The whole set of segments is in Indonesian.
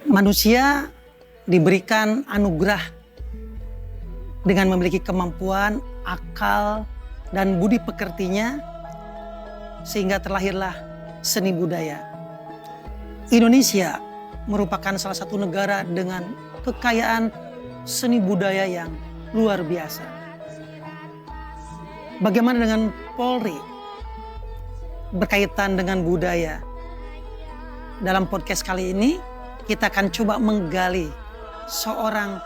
Manusia diberikan anugerah dengan memiliki kemampuan, akal, dan budi pekertinya sehingga terlahirlah seni budaya. Indonesia merupakan salah satu negara dengan kekayaan seni budaya yang luar biasa. Bagaimana dengan Polri berkaitan dengan budaya? Dalam podcast kali ini kita akan coba menggali seorang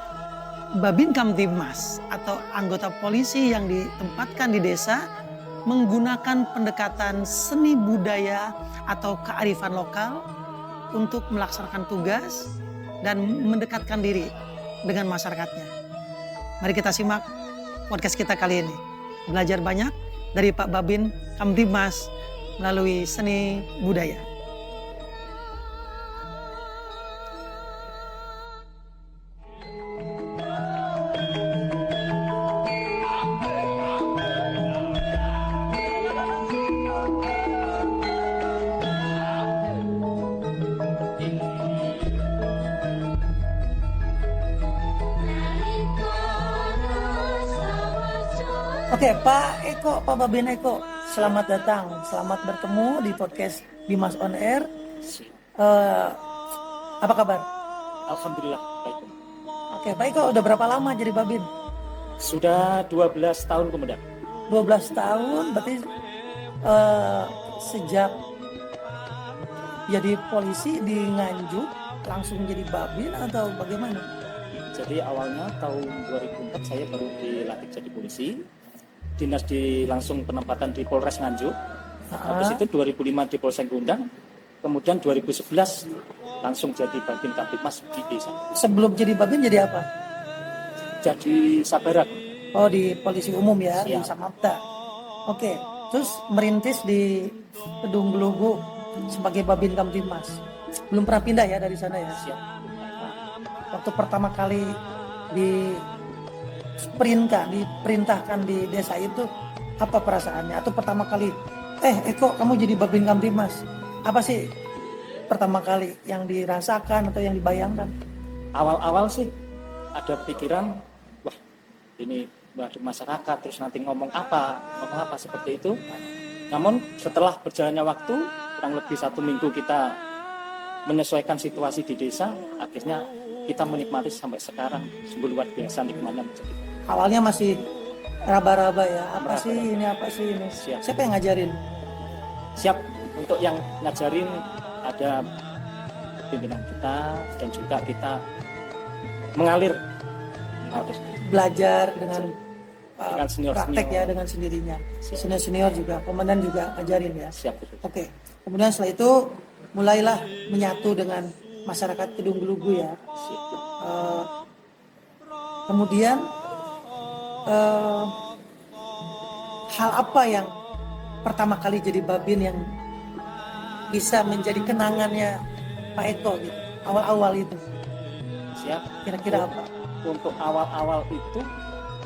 Babin Kamtibmas atau anggota polisi yang ditempatkan di desa menggunakan pendekatan seni budaya atau kearifan lokal untuk melaksanakan tugas dan mendekatkan diri dengan masyarakatnya. Mari kita simak podcast kita kali ini. Belajar banyak dari Pak Babin Kamtibmas melalui seni budaya. Oke, Pak Eko, Pak Babin Eko, selamat datang, selamat bertemu di podcast Bimas On Air. Apa kabar? Alhamdulillah baik. Oke, Pak Eko udah berapa lama jadi Babin? Sudah 12 tahun kemudian. 12 tahun, berarti sejak jadi polisi di Nganjuk langsung jadi Babin atau bagaimana? Jadi awalnya tahun 2004 saya baru dilatih jadi polisi. Dinas langsung penempatan di Polres Nganjuk. Habis itu 2005 di Polsek Gondang. Kemudian 2011 langsung jadi Babin Kamtibmas di desa. Sebelum jadi Babin jadi apa? Jadi Sabaran. Oh, di polisi umum ya, di Siap. Samapta. Oke, terus merintis di Kedung Belugu sebagai Babin Kamtibmas. Belum pernah pindah ya dari sana ya? Siap. Waktu pertama kali diperintahkan di desa itu apa perasaannya? Atau pertama kali Eko kamu jadi Babin Kamtibmas, apa sih pertama kali yang dirasakan atau yang dibayangkan? Awal-awal sih ada pikiran, wah ini waduh masyarakat terus nanti ngomong apa seperti itu. Namun setelah berjalannya waktu kurang lebih 1 minggu kita menyesuaikan situasi di desa, akhirnya kita menikmati sampai sekarang. Sungguh luar biasa nikmatnya menjadi. Awalnya masih raba-raba ya, apa sih ini. Siap. Siapa yang ngajarin? Siap, untuk yang ngajarin ada pimpinan kita dan juga kita mengalir harus Belajar dengan senior-senior. praktek ya, dengan sendirinya. Senior juga, komandan juga ngajarin ya. Siap, betul. Oke, kemudian setelah itu mulailah menyatu dengan masyarakat Kedung Belugu ya. Siap. Kemudian hal apa yang pertama kali jadi Babin yang bisa menjadi kenangannya Pak Eko gitu, awal-awal itu? Siap. Kira-kira apa? Untuk awal-awal itu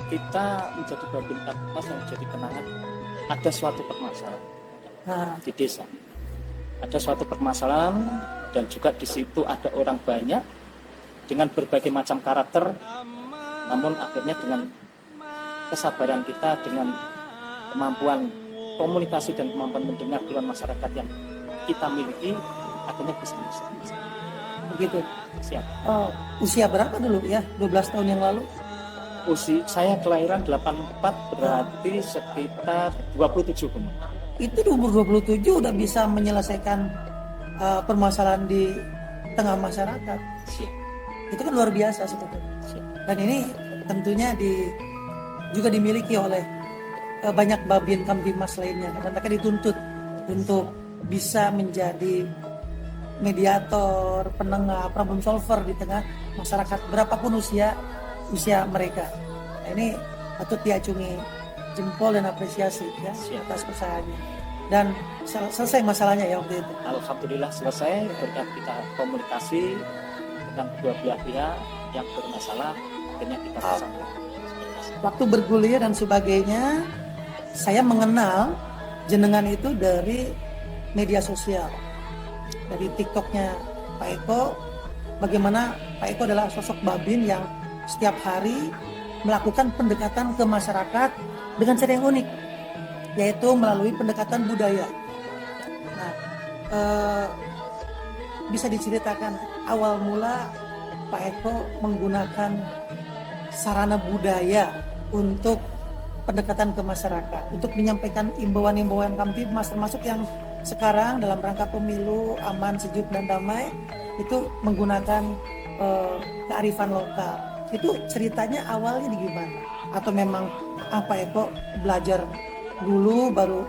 kita menjadi Babin Kamtibmas yang menjadi kenangan, ada suatu permasalahan di desa. Ada suatu permasalahan dan juga di situ ada orang banyak dengan berbagai macam karakter. Namun akhirnya dengan kesabaran kita, dengan kemampuan komunikasi dan kemampuan mendengar keluhan masyarakat yang kita miliki, akhirnya bisa. Begitu. Siap. Usia berapa dulu ya? 12 tahun yang lalu? Usia saya kelahiran 84, berarti sekitar 27 kemudian. Itu di umur 27 udah bisa menyelesaikan permasalahan di tengah masyarakat. Siap. Itu kan luar biasa sebetulnya. Siap. Dan ini tentunya juga dimiliki oleh banyak Babin Kamtibmas lainnya. Karena mereka dituntut untuk bisa menjadi mediator, penengah, problem solver di tengah masyarakat berapapun usia mereka. Nah, ini patut diacungi jempol dan apresiasi ya atas usahanya. Dan selesai masalahnya ya waktu itu. Alhamdulillah selesai berkat kita komunikasi dengan kedua belah pihak yang bermasalah, akhirnya kita bersama. Waktu bergulir dan sebagainya, saya mengenal jenengan itu dari media sosial, dari TikToknya Pak Eko, bagaimana Pak Eko adalah sosok Babin yang setiap hari melakukan pendekatan ke masyarakat dengan cara yang unik, yaitu melalui pendekatan budaya. Nah, bisa diceritakan awal mula Pak Eko menggunakan sarana budaya untuk pendekatan ke masyarakat, untuk menyampaikan imbauan-imbauan Kamtibmas, termasuk yang sekarang dalam rangka pemilu aman, sejuk, dan damai, itu menggunakan kearifan lokal. Itu ceritanya awalnya di gimana? Atau memang Pak Eko belajar dulu baru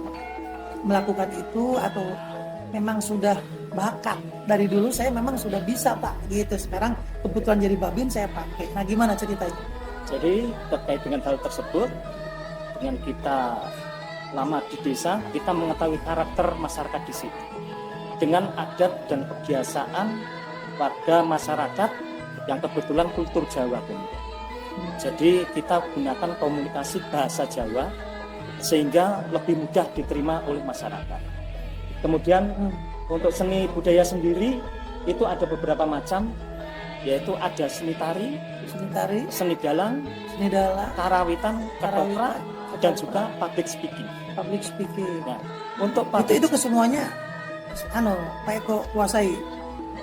melakukan itu, atau memang sudah bakat dari dulu saya memang sudah bisa Pak gitu, sekarang kebetulan jadi Babin saya pakai. Nah gimana ceritanya? Jadi terkait dengan hal tersebut, dengan kita lama di desa, kita mengetahui karakter masyarakat di situ dengan adat dan kebiasaan warga masyarakat yang kebetulan kultur Jawa. Jadi kita gunakan komunikasi bahasa Jawa sehingga lebih mudah diterima oleh masyarakat. Kemudian untuk seni budaya sendiri itu ada beberapa macam, yaitu ada seni tari, seni dalang, karawitan, ketoprak, dan juga public speaking. Nah, untuk itu kesemuanya Pak Eko kuasai.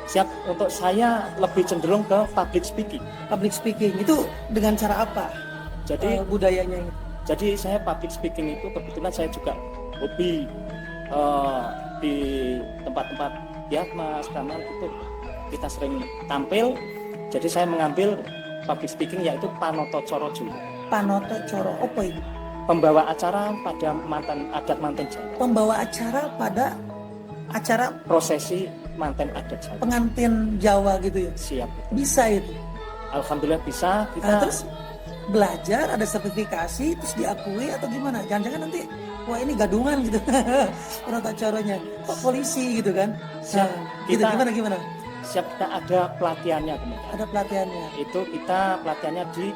Siap, untuk saya lebih cenderung ke public speaking. Public speaking itu dengan cara apa? Jadi budayanya itu. Jadi saya public speaking itu kebetulan saya juga hobi di tempat-tempat ya Mas Kamal itu kita sering tampil. Jadi saya mengambil public speaking yaitu Panoto Coro Jawa. Panoto Coro apa itu? Pembawa acara pada adat manten Jawa. Pembawa acara pada acara prosesi manten adat Jawa. Pengantin Jawa gitu ya. Siap. Bisa itu. Alhamdulillah bisa. Kita terus belajar, ada sertifikasi, terus diakui atau gimana? Jangan-jangan nanti wah ini gadungan gitu. Panoto Coronya kok polisi gitu kan. Siap. Gitu, gimana? Siap, kita ada pelatihannya kemudian. Ada pelatihannya. Itu kita pelatihannya di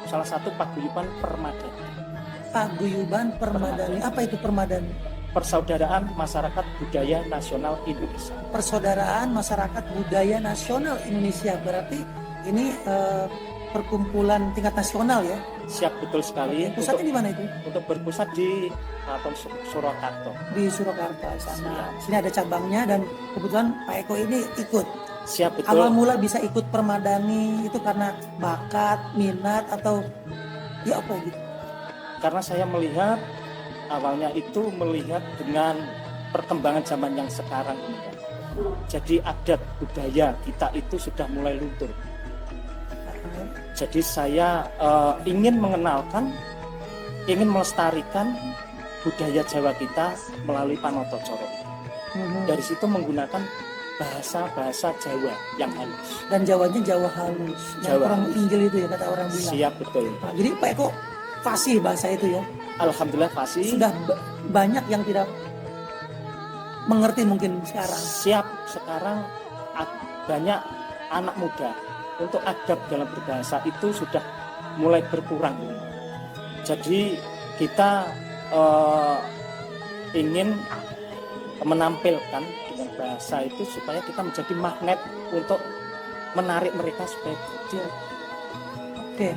salah satu paguyuban Permadani. Paguyuban Permadani. Apa itu Permadani? Persaudaraan Masyarakat Budaya Nasional Indonesia. Persaudaraan Masyarakat Budaya Nasional Indonesia. Berarti ini perkumpulan tingkat nasional ya? Siap, betul sekali. Pusatnya di mana itu? Untuk berpusat di Keraton Surakarta. Di Surakarta sana. Sini ada cabangnya dan kebetulan Pak Eko ini ikut. Siap, betul. Awal mula bisa ikut Permadani itu karena bakat, minat atau ya apa gitu? Karena saya melihat awalnya itu melihat dengan perkembangan zaman yang sekarang ini. Jadi adat budaya kita itu sudah mulai luntur. Jadi saya ingin mengenalkan, ingin melestarikan budaya Jawa kita melalui Panoto Coro. Dari situ menggunakan bahasa-bahasa Jawa yang halus. Dan Jawanya Jawa halus. Yang Jawa orang halus. Inggil itu ya kata orang bilang. Siap, betul. Nah, jadi Pak Eko fasih bahasa itu ya. Alhamdulillah fasih. Sudah banyak yang tidak mengerti mungkin sekarang. Siap, sekarang banyak anak muda untuk adab dalam berbahasa itu sudah mulai berkurang. Jadi kita ingin menampilkan dengan bahasa itu supaya kita menjadi magnet untuk menarik mereka supaya belajar. Oke.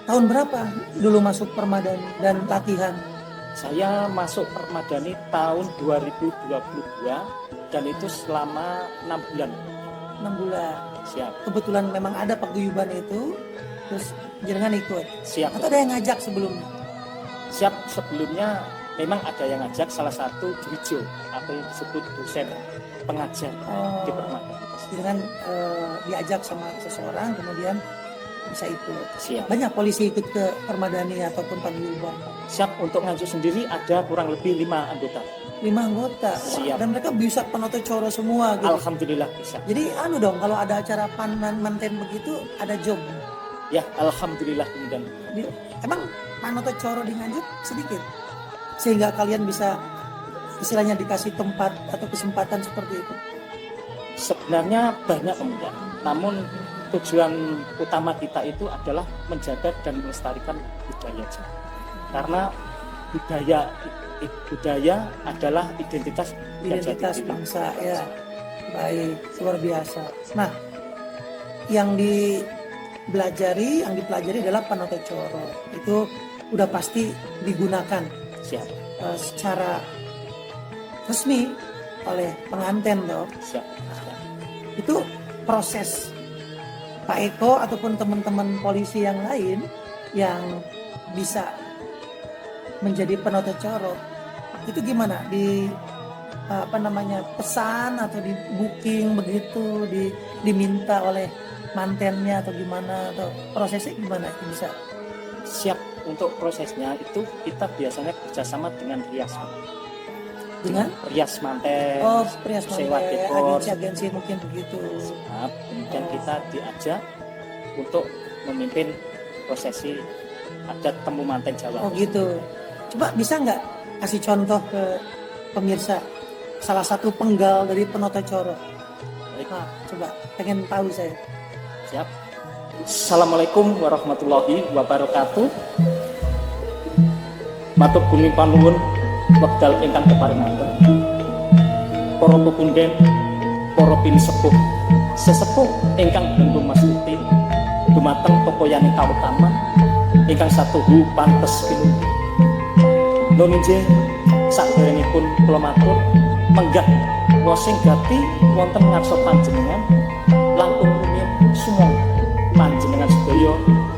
Tahun berapa dulu masuk Permadani dan latihan? Saya masuk Permadani tahun 2022 dan itu selama 6 bulan. 6 bulan. Siap. Kebetulan memang ada paguyuban itu, terus jenengan ikut. Siap. Atau ada yang ngajak sebelumnya? Siap, sebelumnya memang ada yang ngajak, salah satu Dwijo atau yang disebut dosen pengajar di Permadani. Dengan diajak sama seseorang kemudian bisa ikut. Siap. Banyak polisi ikut ke Permadani ataupun paguyuban. Siap, untuk Nganjuk sendiri ada kurang lebih 5 anggota. 5 anggota. Siap. Dan mereka bisa Panoto Coro semua gitu. Alhamdulillah bisa. Jadi dong, kalau ada acara manten begitu ada job. Ya, alhamdulillah kemudian. Emang Panoto Coro di Nganjuk sedikit sehingga kalian bisa istilahnya dikasih tempat atau kesempatan seperti itu. Sebenarnya banyak kemudian. Namun tujuan utama kita itu adalah menjaga dan melestarikan budaya Jawa. Karena budaya adalah identitas bangsa ya. Baik, luar biasa. Nah, yang dipelajari adalah Panoto Coro. Itu udah pasti digunakan Siap. Secara resmi oleh pengantin toh. Siap. Siap. Itu proses Pak Eko ataupun teman-teman polisi yang lain yang bisa menjadi Panoto Coro. Itu gimana? Pesan atau di booking begitu, diminta oleh mantennya atau gimana, atau prosesnya gimana bisa? Siap. Untuk prosesnya itu kita biasanya kerjasama dengan rias manten, Prias sewa manten, dekor, agensi mungkin begitu. Siap. Kemudian kita diajak untuk memimpin prosesi adat temu manten Jawa. Oh gitu. Coba bisa nggak kasih contoh ke pemirsa salah satu penggal dari Panoto Coro? Baik. Nah, coba pengen tahu saya. Siap. Assalamualaikum warahmatullahi wabarakatuh. Matur bumi panuwun wekdal ingkang keparingaken. Para pepunden, para pinisepuh, sesepuh ingkang bendu mastuti dumateng tokoyaning kautaman ingkang satuhu pantes pinunggih. Nun injih saderengipun kula matur menggah wosing gati wonten ngarsa panjenengan langkung rumiyin sumangga panjenengan sedaya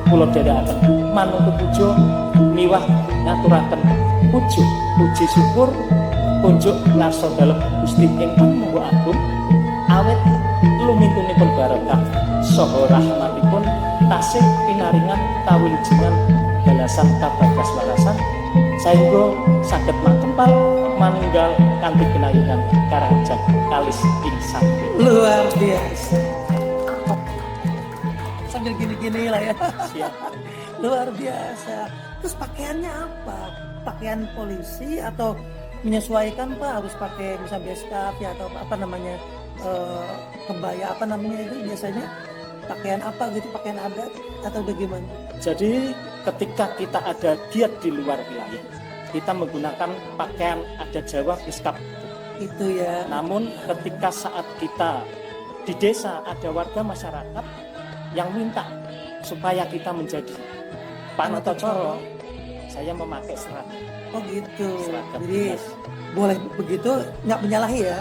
kula dherekaken manungsa puja miwah ngaturaken puji syukur kunjuk ngarsa dalem Gusti ingkang Maha Agung awet lumintunipun barokah saha rahmatipun tasih pinaringan kawilujengan balasan kabagas warasan saengga saged makempal manunggal kanthi pinaringan karajang kalis ing sami. Luar biasa. Sambil gini-gini lah ya. Siap. Luar biasa. Terus pakaiannya apa? Pakaian polisi atau menyesuaikan Pak, harus pakai misalnya beskap ya, atau apa namanya, kebaya apa namanya itu biasanya, pakaian apa gitu, pakaian adat atau bagaimana? Jadi ketika kita ada giat di luar wilayah, kita menggunakan pakaian adat Jawa beskap. Itu ya. Namun ketika saat kita di desa ada warga masyarakat yang minta supaya kita menjadi Panoto Coro, saya memakai seragam. Oh gitu. Seragam Jadi dinas. boleh begitu, nggak menyalahi ya.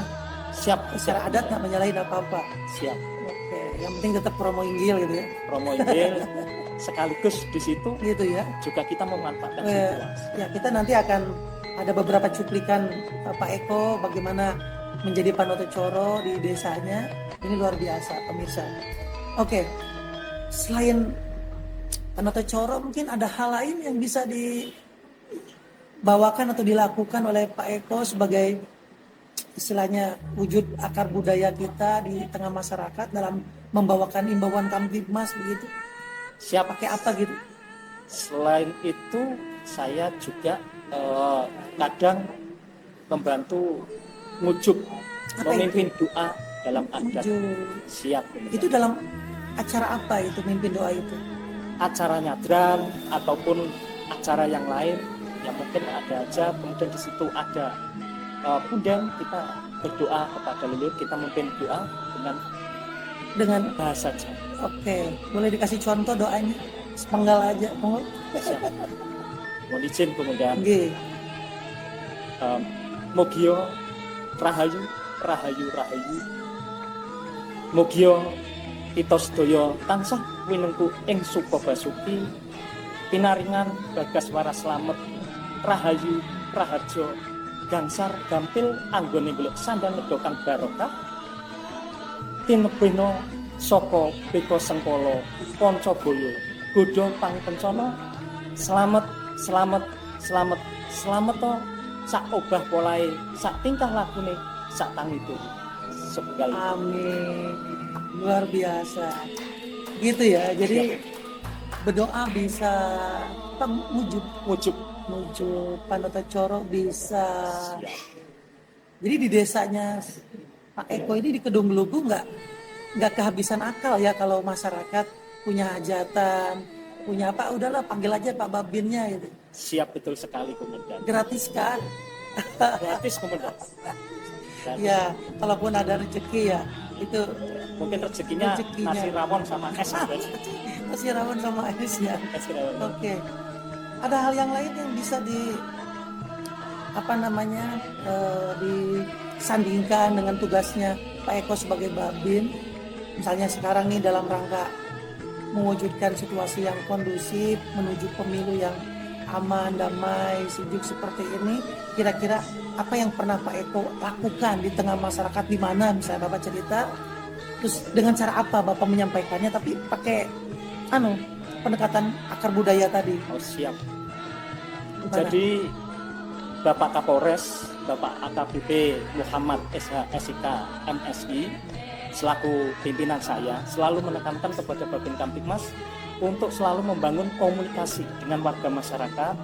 Siap. Secara adat nggak menyalahi apa-apa. Siap. Oke, yang penting tetap promo inggil gitu ya. Promo inggil sekaligus di situ Gitu ya. juga kita memanfaatkan Eh, situasi. Ya, kita nanti akan ada beberapa cuplikan Pak Eko bagaimana menjadi Panoto Coro di desanya. Ini luar biasa pemirsa. Oke, selain Panoto Coro mungkin ada hal lain yang bisa dibawakan atau dilakukan oleh Pak Eko sebagai istilahnya wujud akar budaya kita di tengah masyarakat dalam membawakan imbauan Kamtibmas begitu. Siap. Pakai apa gitu? Selain itu saya juga kadang membantu ngujuk, Apa memimpin doa dalam adat. Wujud. Siap. Itu dalam acara apa itu, mimpin doa itu? Acara nyadran ataupun acara yang lain yang mungkin ada aja, kemudian di situ ada punden, kita berdoa kepada leluhur, kita memimpin doa dengan bahasa Jawa. Oke, boleh dikasih contoh doanya? Sepenggal aja, mohon. Siap. Mohon izin kemudian Nggih. Mogio rahayu rahayu rahayu Mogio kita sedaya tansah winengku ing suka basuki pinaringan bagas waras slamet rahayu raharja gangsar gampil anggone golek sandang nedokan barokah tinebena saka beka sengkala pancabaya godha pangkencana selamet selamet selamet selamet to sak obah polahe sak tingkah lakune sak tangiku sepenggal. Amin. Luar biasa. Gitu ya. Jadi berdoa bisa wujud Panoto Coro bisa. Siap. Jadi di desanya Pak Eko ini di Kedung Lugu nggak kehabisan akal ya, kalau masyarakat punya hajatan, punya apa, udahlah panggil aja Pak Babinnya gitu. Siap, betul sekali komandan. Gratis kan? Gratis komandan. Ya, kalaupun ada rezeki ya itu Mungkin rezekinya nasi rawon sama es gitu. nasi rawon sama es ya. Nasi rawon. Oke. Ada hal yang lain yang bisa disandingkan dengan tugasnya Pak Eko sebagai Babin, misalnya sekarang nih dalam rangka mewujudkan situasi yang kondusif menuju pemilu yang aman, damai, sejuk seperti ini, kira-kira apa yang pernah Pak Eko lakukan di tengah masyarakat, di mana misalnya Bapak cerita, terus dengan cara apa Bapak menyampaikannya, tapi pakai pendekatan akar budaya tadi. Oh, siap. Gimana? Jadi Bapak Kapolres, Bapak AKBP Muhammad SIK MSI selaku pimpinan saya selalu menekankan kepada Babin Kamtibmas untuk selalu membangun komunikasi dengan warga masyarakat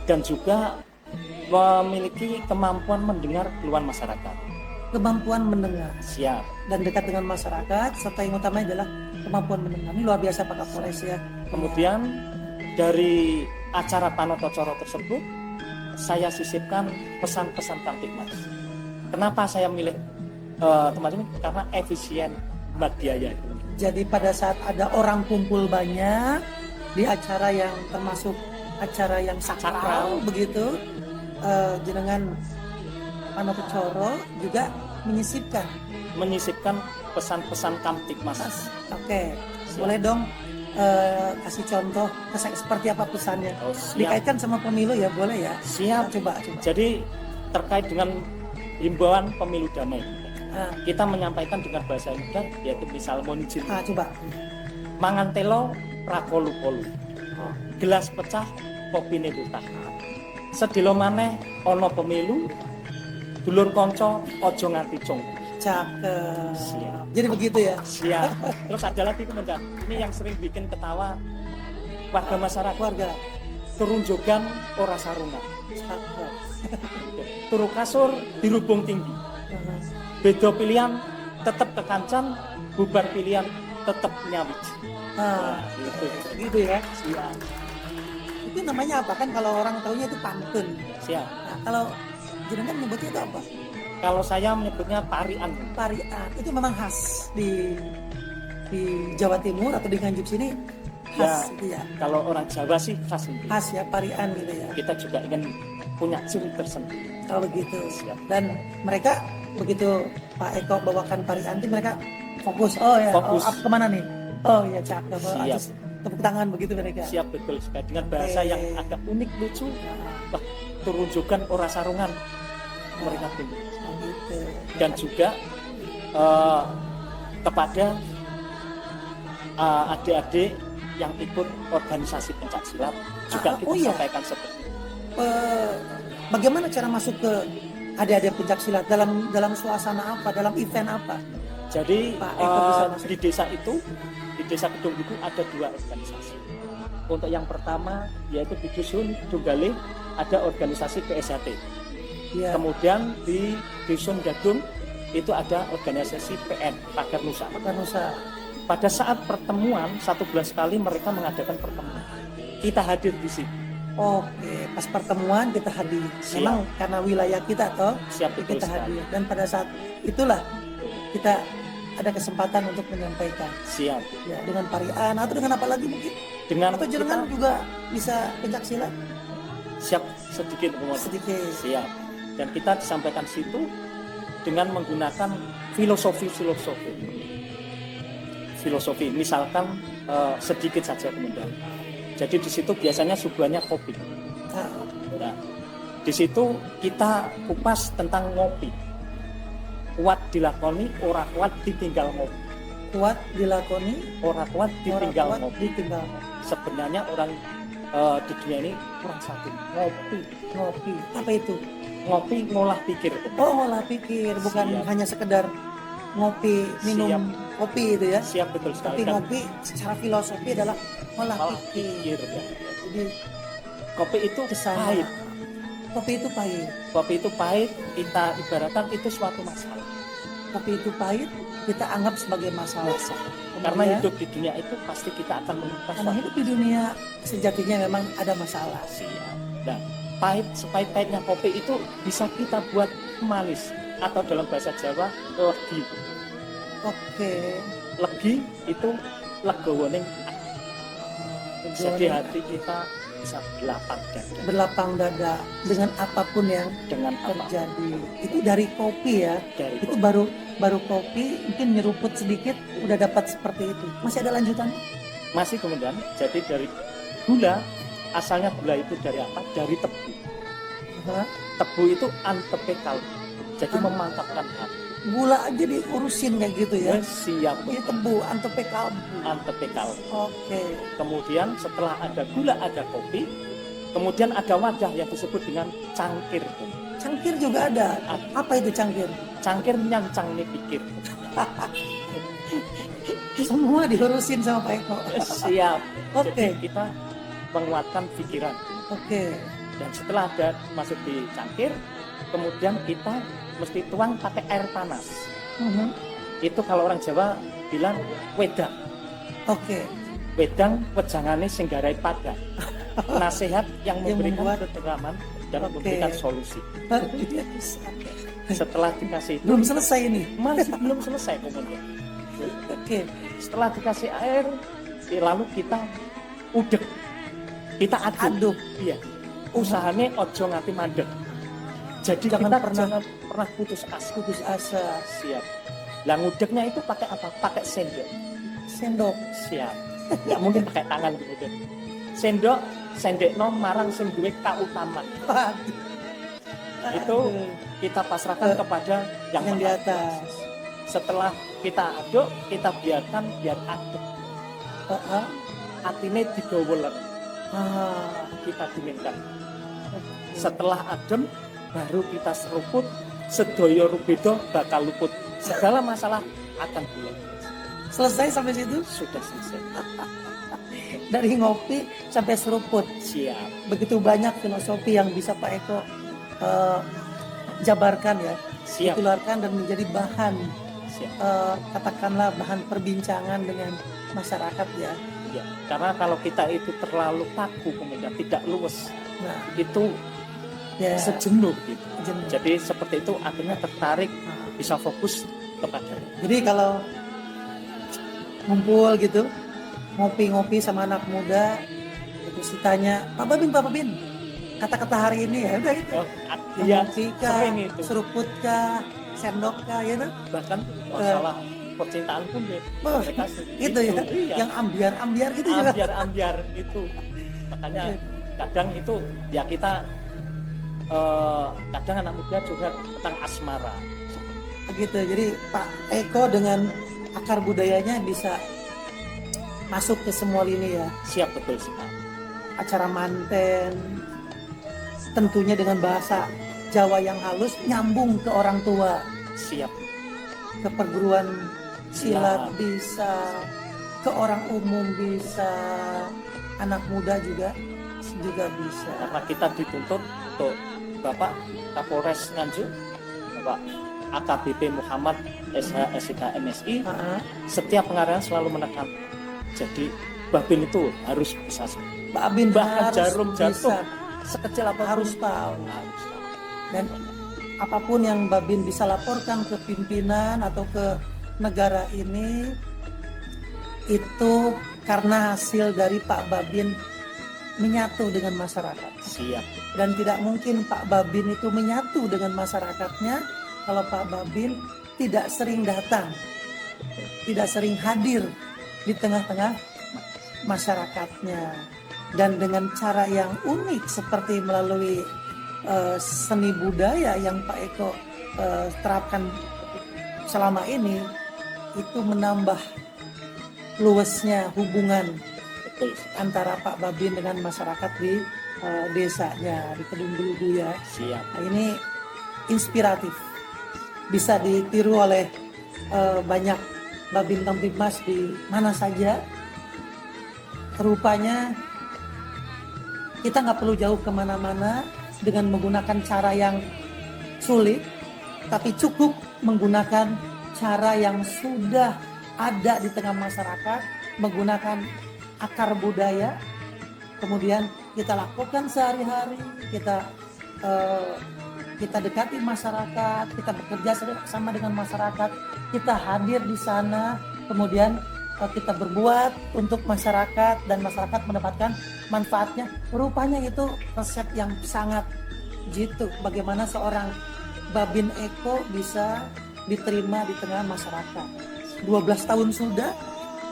dan juga memiliki kemampuan mendengar keluhan masyarakat. Kemampuan mendengar. Siap. Dan dekat dengan masyarakat, serta yang utamanya adalah kemampuan mendengar. Ini luar biasa Pak Kapolres ya. Kemudian dari acara Panoto Coro tersebut, saya sisipkan pesan-pesan Kamtibmas. Kenapa saya milih tempat ini? Karena efisien biaya. Jadi pada saat ada orang kumpul banyak di acara yang termasuk acara yang sakral begitu, jenengan Panoto Coro juga menyisipkan pesan-pesan Kamtibmas. Oke. Boleh dong kasih contoh seperti apa pesannya? Oh, siap. Dikaitkan sama pemilu ya, boleh ya? Siap. Coba. Jadi terkait dengan himbauan pemilu damai, kita menyampaikan dengan bahasa mudah, yaitu misal monjil. Coba. Mangan telo prakolu-kolu. Gelas pecah kopine tutah. Sedilo maneh ono pemilu, dulur konco ojo nganti cung. Cakep. Siap. Jadi begitu ya? Siap. Terus ada lagi teman-teman, ini yang sering bikin ketawa warga masyarakat. Warga. Turunjogan ora sarungan. Cakep. Turu kasur dirubung tinggi. Beda pilihan tetap kekancan, bubar pilihan tetap nyawit. Gitu ya. Siap. Itu namanya apa kan kalau orang taunya itu pantun. Siap. Nah, kalau jenengan menyebutnya itu apa? Kalau saya menyebutnya parian. Parian. Itu memang khas di Jawa Timur atau di Nganjuk sini khas gitu ya. Kalau orang Jawa sih khas itu. Khas ya parian gitu ya. Kita juga ingin punya ciri tersendiri. Kalau begitu. Siap. Dan mereka begitu Pak Eko bawakan parian itu mereka fokus. Oh ya. Fokus. Kemana nih? Oh ya cakep. Siap. Terus tepuk tangan begitu mereka. Siap, betul sekali. Dengan bahasa yang agak unik, lucu. Wah, turunjukan ora sarungan. Mereka tinggi. Gitu. Dan juga kepada adik-adik yang ikut organisasi pencak silat juga kita sampaikan seperti itu. Bagaimana cara masuk ke adik-adik pencak silat dalam suasana apa, dalam event apa? Jadi Pak Eko bisa masuk. di desa itu, di desa Kedung Buku ada 2 organisasi. Untuk yang pertama yaitu di dusun Dunggale ada organisasi PSHT. Ya. Kemudian di dusun Gadung itu ada organisasi PN Pagar Nusa. Pada saat pertemuan 1 bulan sekali mereka mengadakan pertemuan. Kita hadir di situ. Oke, pas pertemuan kita hadir. Siap. Memang karena wilayah kita toh, Siap, betul kita sekali. hadir. Dan pada saat itulah kita ada kesempatan untuk menyampaikan. Siap. Ya, dengan parian atau dengan apa lagi mungkin? Dengan Atau jenengan juga bisa pencak silat siap sedikit kemudian. sedikit. Siap. Dan kita disampaikan situ dengan menggunakan filosofi. Misalkan sedikit saja kemudian. Jadi di situ biasanya suguhannya kopi. Nah, di situ kita kupas tentang ngopi. Kuat dilakoni, ora kuat ditinggal ngopi. Kuat dilakoni, Ora kuat ditinggal kuat ngopi. ditinggal ngopi. Sebenarnya orang di dunia ini kurang satu, ngopi. Apa itu? Ngopi ngolah pikir. Oh, olah pikir, bukan Siap. hanya sekedar ngopi, minum Siap. kopi itu ya. Siap, betul sekali. Tapi ngopi secara filosofi adalah olah Ngolah pikir. pikir ya. Jadi Kopi itu kesana. pahit. Kopi itu pahit. Kopi itu pahit, kita ibaratkan itu suatu masalah. Kopi itu pahit, kita anggap sebagai masalah. Karena Kemudian, hidup di dunia itu pasti kita akan menemukan karena hidup di dunia sejatinya memang ada masalah. Siap. Nah, sepahit-pahitnya kopi itu bisa kita buat manis. atau dalam bahasa Jawa legi. Oke. Legi itu legowoning. Jadi hati kita bisa berlapang dada dengan apapun yang dengan terjadi. Itu dari kopi ya. Dari itu kopi. baru kopi, mungkin nyeruput sedikit udah dapat seperti itu. Masih ada lanjutannya? Masih kemudian, jadi dari gula, asalnya gula itu dari apa? Dari tebu. Tebu itu antepekal, jadi memantapkan hati. Gula aja diurusin kayak gitu ya? Siap. Ini tebu, antepekal. Antepekal. Oke. Kemudian setelah ada gula, ada kopi, kemudian ada wadah yang disebut dengan cangkir. Cangkir juga ada? Apa itu cangkir? Cangkir nyancang nih pikir. Semua diurusin sama Pak Eko. Siap. Oke. Jadi kita menguatkan pikiran. Oke. Dan setelah ada masuk di cangkir, kemudian kita mesti tuang pakai air panas. Itu kalau orang Jawa bilang wedang. Oke. Wedang wejangane sing garai padang. Nasihat yang memberikan keterangan dan memberikan solusi. Setelah dikasih itu, belum selesai ini. Masih belum selesai kemudian. Oke. Setelah dikasih air, lalu kita udek. Kita aduk. Iya. Usahanya ojo ngati mandek. Jadi jangan kita pernah putus asa. Siap. Lah ngudeknya itu pakai apa? Pakai sendok. Sendok. Siap. Nggak mungkin pakai tangan kemudian. Sendekno marang sing duwe kautaman. Itu kita pasrahkan kepada yang di atas. Setelah kita aduk, kita biarkan biar aduk. Atine digawa kita dinginkan. Setelah adem, baru kita seruput, sedaya rubedo bakal luput. Segala masalah akan pulang. Selesai sampai situ? Sudah selesai. Dari ngopi sampai seruput. Siap. Begitu banyak filosofi yang bisa Pak Eko jabarkan ya. Siap. Ditularkan dan menjadi bahan. Katakanlah bahan perbincangan dengan masyarakat ya. Ya, karena kalau kita itu terlalu kaku kemudian tidak luwes, itu ya sejenuh gitu. Jadi seperti itu akhirnya tertarik, bisa fokus kepada. Jadi kalau ngumpul gitu, ngopi-ngopi sama anak muda, terus ditanya, Pak Babin, kata-kata hari ini ya udah itu. Ngopi kah, seruput kah, sendok kah, ya kan? Bahkan masalah percintaan pun mereka itu ya, yang ambiar gitu juga. Ambiar itu, makanya kadang itu ya kita kadang anak muda juga tentang asmara. Begitu, jadi Pak Eko dengan akar budayanya bisa masuk ke semua lini ya. Siap, betul sekali. Acara manten, tentunya dengan bahasa Jawa yang halus, nyambung ke orang tua. Siap. Ke perguruan silat bisa, ke orang umum bisa, anak muda juga bisa. Karena kita dituntut untuk Bapak Kapolres Nganjuk, Bapak AKBP Muhammad SH SIK MSI, setiap pengarahan selalu menekan. Jadi Babin itu harus bisa. Babin bahkan harus jarum jatuh bisa. Sekecil apapun harus tahu. Dan apapun yang Babin bisa laporkan ke pimpinan atau ke negara ini, itu karena hasil dari Pak Babin menyatu dengan masyarakat. Siap. Dan tidak mungkin Pak Babin itu menyatu dengan masyarakatnya kalau Pak Babin tidak sering datang, tidak sering hadir di tengah-tengah masyarakatnya. Dan dengan cara yang unik seperti melalui seni budaya yang Pak Eko terapkan selama ini, itu menambah luasnya hubungan antara Pak Babin dengan masyarakat di desanya, di Kedung Gulugu ya. Siap. Nah, ini inspiratif, bisa ditiru oleh banyak Babin Kamtibmas di mana saja. Rupanya kita nggak perlu jauh kemana-mana dengan menggunakan cara yang sulit, tapi cukup menggunakan cara yang sudah ada di tengah masyarakat, menggunakan akar budaya, kemudian kita lakukan sehari-hari, kita kita dekati masyarakat, kita bekerja sama dengan masyarakat, kita hadir di sana, kemudian kita berbuat untuk masyarakat dan masyarakat mendapatkan manfaatnya. Rupanya itu resep yang sangat jitu, bagaimana seorang Babin Eko bisa diterima di tengah masyarakat. 12 tahun sudah,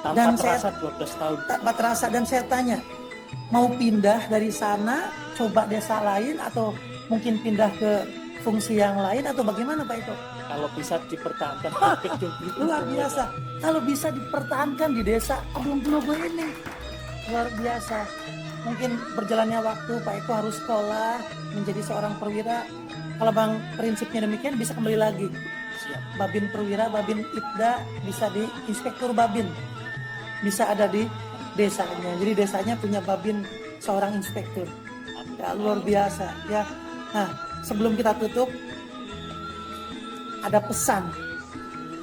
Tanpa dan terasa 12 tahun. tak terasa, dan saya tanya, mau pindah dari sana, coba desa lain, atau mungkin pindah ke fungsi yang lain, atau bagaimana Pak Eko? Kalau bisa dipertahankan Luar biasa. Kalau bisa dipertahankan di desa Agung Globo ini, luar biasa. Mungkin berjalannya waktu Pak Eko harus sekolah menjadi seorang perwira. Kalau Bang prinsipnya demikian, bisa kembali lagi. Siap. Babin Perwira, Babin Ibda, bisa di Inspektur Babin, bisa ada di desanya. Jadi desanya punya Babin seorang inspektur. Ya, luar biasa ya. Nah, sebelum kita tutup, ada pesan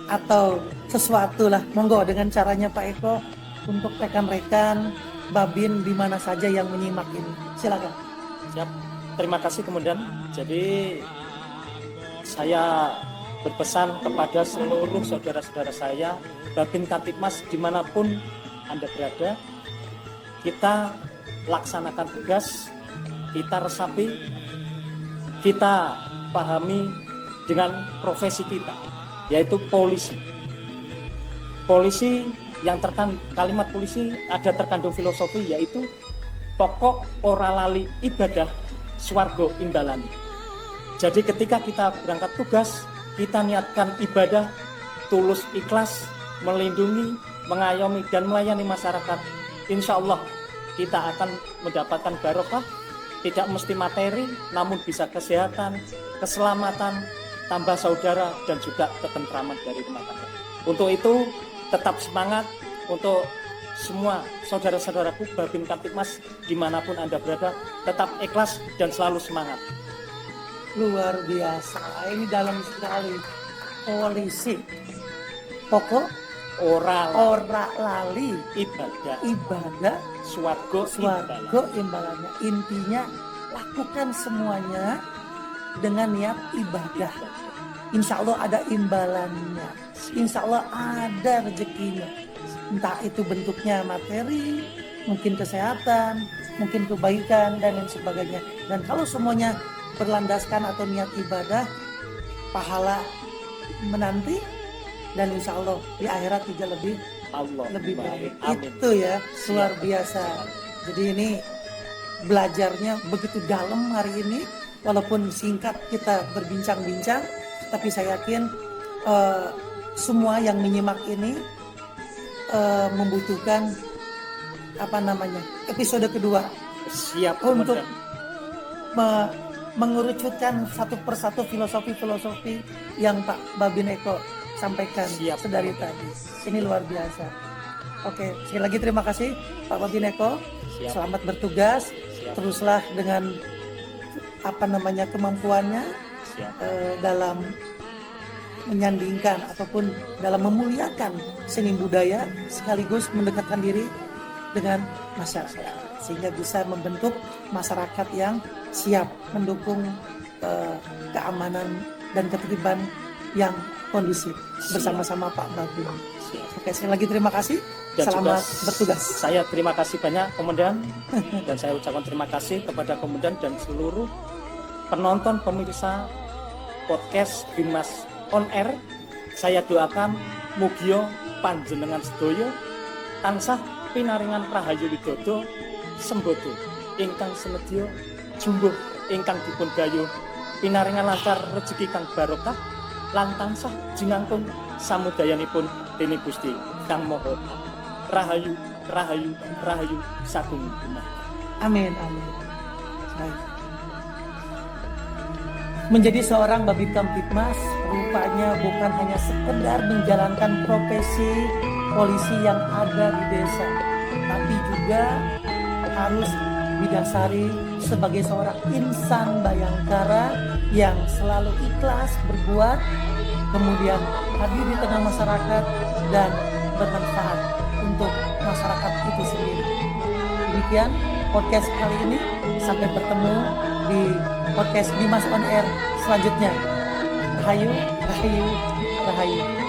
atau sesuatu lah, monggo dengan caranya Pak Eko untuk rekan-rekan Babin di mana saja yang menyimak ini. Silakan. Siap. Terima kasih kemudian. Jadi saya berpesan kepada seluruh saudara-saudara saya, Babin Kamtibmas dimanapun Anda berada, kita laksanakan tugas, kita resapi, kita pahami dengan profesi kita, yaitu polisi. Polisi yang kalimat polisi ada terkandung filosofi, yaitu pokok ora lali ibadah swarga imbalani. Jadi ketika kita berangkat tugas, kita niatkan ibadah tulus ikhlas, melindungi, mengayomi dan melayani masyarakat. Insya Allah kita akan mendapatkan barokah, tidak mesti materi, namun bisa kesehatan, keselamatan, tambah saudara dan juga ketentraman dari rumah tangga. Untuk itu tetap semangat untuk semua saudara-saudaraku Babin Kamtibmas dimanapun Anda berada, tetap ikhlas dan selalu semangat. Luar biasa, ini dalam sekali. Polisi pokok Ora lali ibadah swarga imbalannya. Intinya lakukan semuanya dengan niat ibadah. Insya Allah ada imbalannya, insya Allah ada rezekinya. Entah itu bentuknya materi, mungkin kesehatan, mungkin kebaikan dan lain sebagainya. Dan kalau semuanya berlandaskan atau niat ibadah, pahala menanti, dan insya Allah di akhirat juga lebih baik. Amin. Itu ya, luar biasa. Jadi ini belajarnya begitu dalam hari ini, walaupun singkat kita berbincang-bincang, tapi saya yakin semua yang menyimak ini membutuhkan episode kedua. Siap untuk mengerucutkan satu persatu filosofi yang Pak Babin Eko sampaikan sedari tadi. Ini luar biasa. Oke, sekali lagi terima kasih Pak Babin Eko. Selamat bertugas. Teruslah dengan kemampuannya dalam menyandingkan ataupun dalam memuliakan seni budaya, sekaligus mendekatkan diri dengan masyarakat, sehingga bisa membentuk masyarakat yang siap mendukung keamanan dan ketertiban yang kondusif bersama-sama Pak Babin. Oke, sekali lagi terima kasih. Dan selamat bertugas. Saya terima kasih banyak Komandan, dan saya ucapkan terima kasih kepada Komandan dan seluruh penonton pemirsa podcast Binmas On Air. Saya doakan mugia panjenengan sedaya tansah pinaringan rahayu widodo sembodo ingkang senedya jumbuh ingkang dipun gayuh, pinaringan lancar rezeki kang barokah lan tansah jinangkung samudayanipun dening Gusti Kang Maha rahayu rahayu rahayu sagung guna. Amin. Baik. Menjadi seorang Babin Kamtibmas rupanya bukan hanya sekedar menjalankan profesi polisi yang ada di desa, tapi juga harus didasari sebagai seorang insan bayangkara yang selalu ikhlas berbuat, kemudian hadir di tengah masyarakat dan bermanfaat untuk masyarakat itu sendiri. Demikian podcast kali ini, sampai bertemu di podcast Dimas on Air selanjutnya. Rahayu, rahayu, rahayu.